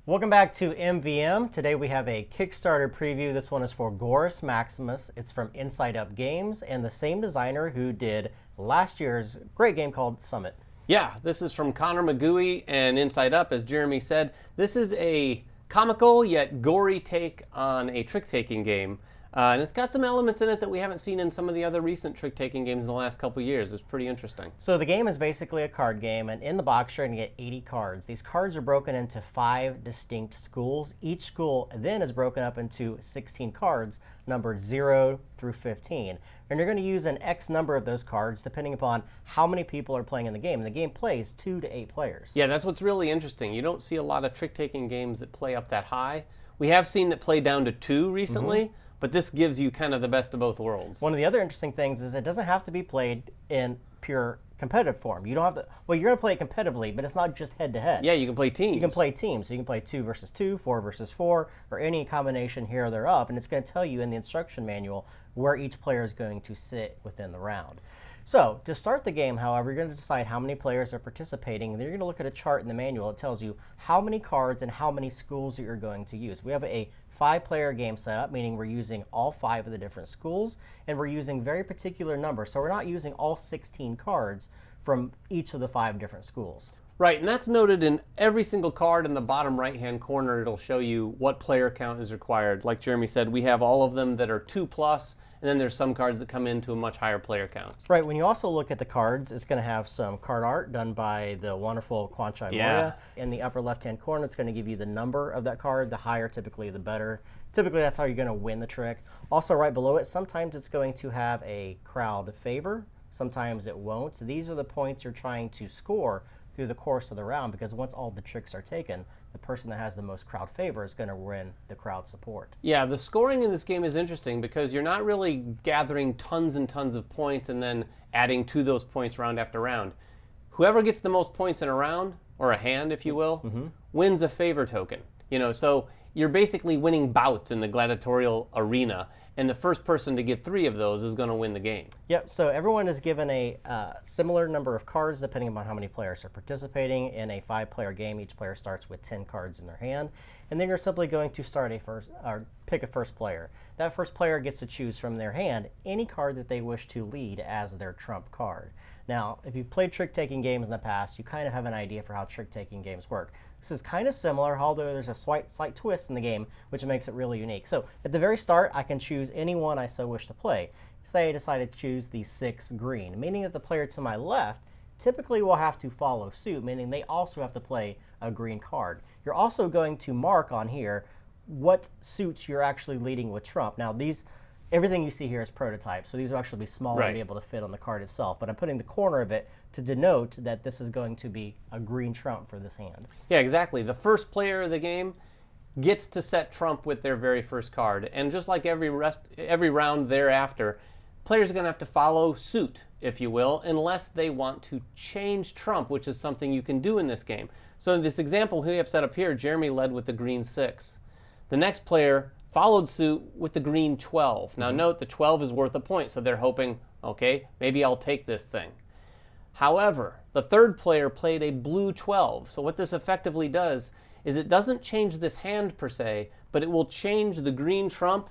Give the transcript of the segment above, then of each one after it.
Welcome back to MVM. Today we have a Kickstarter preview. This one is for Gorus Maximus. It's from Inside Up Games and the same designer who did last year's great game called Summit. Yeah, this is from Connor McGooey and Inside Up, as Jeremy said. This is a comical yet gory take on a trick-taking game. And it's got some elements in it that we haven't seen in some of the other recent trick-taking games in the last couple years. It's pretty interesting. So the game is basically a card game, and in the box you're going to get 80 cards. These cards are broken into 5 distinct schools. Each school then is broken up into 16 cards, numbered 0 through 15. And you're going to use an X number of those cards depending upon how many people are playing in the game. And the game plays 2 to 8 players. Yeah, that's what's really interesting. You don't see a lot of trick-taking games that play up that high. We have seen that play down to 2 recently. But this gives you kind of the best of both worlds. One of the other interesting things is it doesn't have to be played in pure competitive form. You don't have to, well, you're going to play it competitively, but it's not just head-to-head. Yeah, you can play teams. You can play teams. So you can play 2 versus 2, 4 versus 4, or any combination here or thereof. And it's going to tell you in the instruction manual where each player is going to sit within the round. So to start the game, however, you're going to decide how many players are participating. Then you're going to look at a chart in the manual. It tells you how many cards and how many schools that you're going to use. We have a 5-player game setup, meaning we're using all 5 of the different schools, and we're using very particular numbers. So we're not using all 16 cards from each of the 5 different schools. Right, and that's noted in every single card in the bottom right-hand corner. It'll show you what player count is required. Like Jeremy said, we have all of them that are 2+, and then there's some cards that come into a much higher player count. Right, when you also look at the cards, it's going to have some card art done by the wonderful Kwanchai Moya. In the upper left-hand corner, it's going to give you the number of that card. The higher, typically, the better. Typically, that's how you're going to win the trick. Also, right below it, sometimes it's going to have a crowd favor. Sometimes it won't. These are the points you're trying to score through the course of the round, because once all the tricks are taken, the person that has the most crowd favor is going to win the crowd support. Yeah, the scoring in this game is interesting because you're not really gathering tons and tons of points and then adding to those points round after round. Whoever gets the most points in a round, or a hand if you will, wins a favor token. You know, so you're basically winning bouts in the gladiatorial arena, and the first person to get 3 of those is going to win the game. Yep, so everyone is given a similar number of cards depending upon how many players are participating. In a 5-player game, each player starts with 10 cards in their hand, and then you're simply going to start pick a first player. That first player gets to choose from their hand any card that they wish to lead as their trump card. Now, if you've played trick-taking games in the past, you kind of have an idea for how trick-taking games work. This is kind of similar, although there's a slight twist in the game, which makes it really unique. So at the very start, I can choose any one I so wish to play. Say I decided to choose the 6 green, meaning that the player to my left typically will have to follow suit, meaning they also have to play a green card. You're also going to mark on here what suits you're actually leading with trump. Now, everything you see here is prototype, so these will actually be smaller and be able to fit on the card itself. But I'm putting the corner of it to denote that this is going to be a green trump for this hand. Yeah, exactly. The first player of the game gets to set trump with their very first card. And just like every round thereafter, players are going to have to follow suit, if you will, unless they want to change trump, which is something you can do in this game. So in this example we have set up here, Jeremy led with the green 6. The next player followed suit with the green 12. Now note the 12 is worth a point, so they're hoping, okay, maybe I'll take this thing. However, the third player played a blue 12. So what this effectively does is it doesn't change this hand per se, but it will change the green trump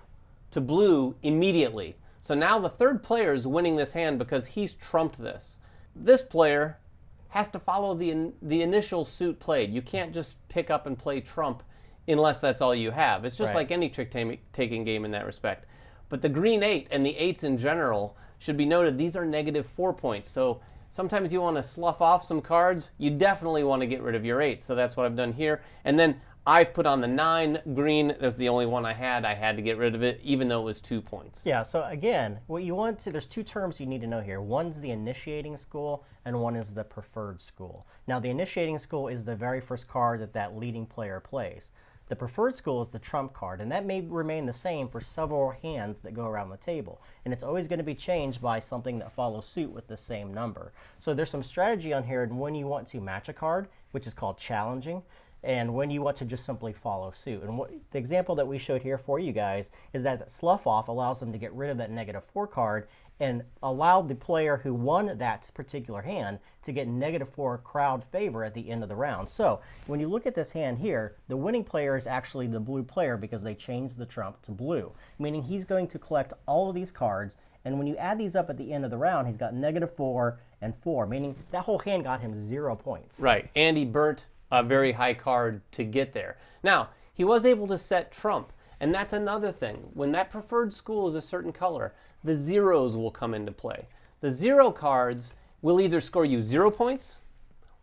to blue immediately. So now the third player is winning this hand because he's trumped this. This player has to follow the initial suit played. You can't just pick up and play trump unless that's all you have. It's just like any trick-taking game in that respect. But the green 8 and the 8s in general should be noted, these are -4 points. So sometimes you want to slough off some cards. You definitely want to get rid of your 8. So that's what I've done here. And then I've put on the 9 green. That's the only one I had to get rid of it, even though it was 2 points. Yeah, so again, what you want to, there's 2 terms you need to know here. One's the initiating school, and one is the preferred school. Now, the initiating school is the very first card that leading player plays. The preferred school is the trump card, and that may remain the same for several hands that go around the table. And it's always going to be changed by something that follows suit with the same number. So there's some strategy on here when you want to match a card, which is called challenging. and when you want to just simply follow suit. And the example that we showed here for you guys is that Slough Off allows them to get rid of that -4 card and allow the player who won that particular hand to get -4 crowd favor at the end of the round. So when you look at this hand here, the winning player is actually the blue player because they changed the trump to blue, meaning he's going to collect all of these cards, and when you add these up at the end of the round, he's got -4 and 4, meaning that whole hand got him 0 points. Right, and he burnt a very high card to get there. Now, he was able to set trump, and that's another thing. When that preferred school is a certain color, the zeros will come into play. The 0 cards will either score you 0 points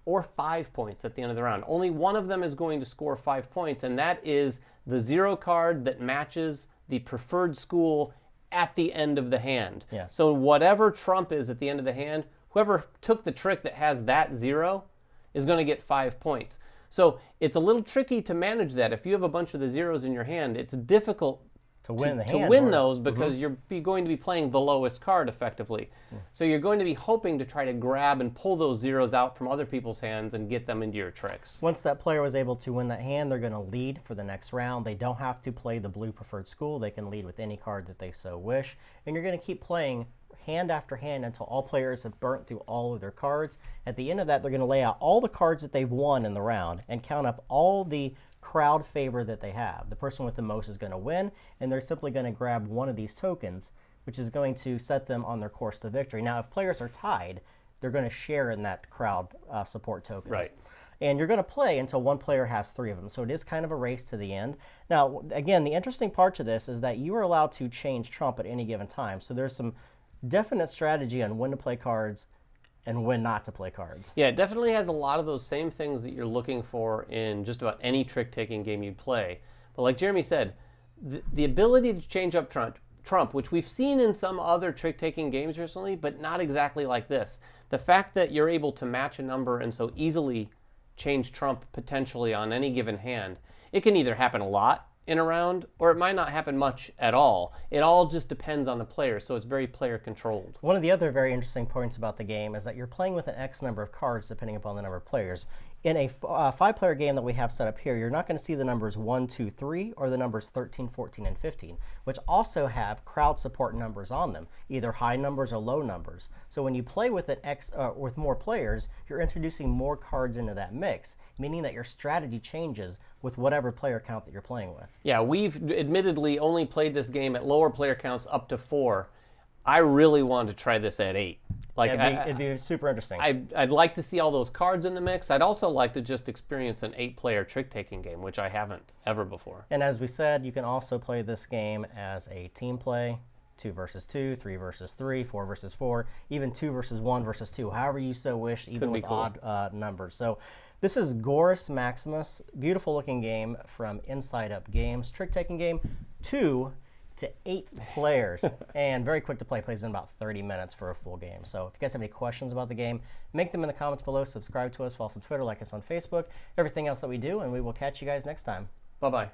or 5 points at the end of the round. Only one of them is going to score 5 points, and that is the 0 card that matches the preferred school at the end of the hand. Yes. So whatever trump is at the end of the hand, whoever took the trick that has that 0 is going to get 5 points. So it's a little tricky to manage that. If you have a bunch of the zeros in your hand, it's difficult to win those because you're going to be playing the lowest card effectively. So you're going to be hoping to try to grab and pull those zeros out from other people's hands and get them into your tricks. Once that player was able to win that hand, they're going to lead for the next round. They don't have to play the blue preferred school. They can lead with any card that they so wish. And you're going to keep playing hand after hand until all players have burnt through all of their cards. At the end of that, they're going to lay out all the cards that they've won in the round and count up all the crowd favor that they have. The person with the most is going to win, and they're simply going to grab one of these tokens, which is going to set them on their course to victory. Now, if players are tied, they're going to share in that crowd support token. Right. And you're going to play until one player has 3 of them. So it is kind of a race to the end. Now, again, the interesting part to this is that you are allowed to change trump at any given time. So there's some definite strategy on when to play cards and when not to play cards. Yeah, it definitely has a lot of those same things that you're looking for in just about any trick-taking game you play. But like Jeremy said, the ability to change up trump, which we've seen in some other trick-taking games recently, but not exactly like this. The fact that you're able to match a number and so easily change trump potentially on any given hand, it can either happen a lot in a round, or it might not happen much at all. It all just depends on the player, so it's very player controlled. One of the other very interesting points about the game is that you're playing with an X number of cards depending upon the number of players. In a 5-player game that we have set up here, you're not going to see the numbers 1, 2, 3, or the numbers 13, 14, and 15, which also have crowd support numbers on them, either high numbers or low numbers. So when you play with an X with more players, you're introducing more cards into that mix, meaning that your strategy changes with whatever player count that you're playing with. Yeah, we've admittedly only played this game at lower player counts up to 4. I really wanted to try this at 8. Like it'd be super interesting. I'd like to see all those cards in the mix. I'd also like to just experience an 8-player trick-taking game, which I haven't ever before. And as we said, you can also play this game as a team play, 2 versus 2, 3 versus 3, 4 versus 4, even 2 versus 1 versus 2, however you so wish, even with odd numbers. So this is Gorus Maximus, beautiful looking game from Inside Up Games, trick-taking game, 2 to 8 players, and very quick to play, plays in about 30 minutes for a full game. So if you guys have any questions about the game, make them in the comments below, subscribe to us, follow us on Twitter, like us on Facebook, everything else that we do, and we will catch you guys next time. Bye-bye.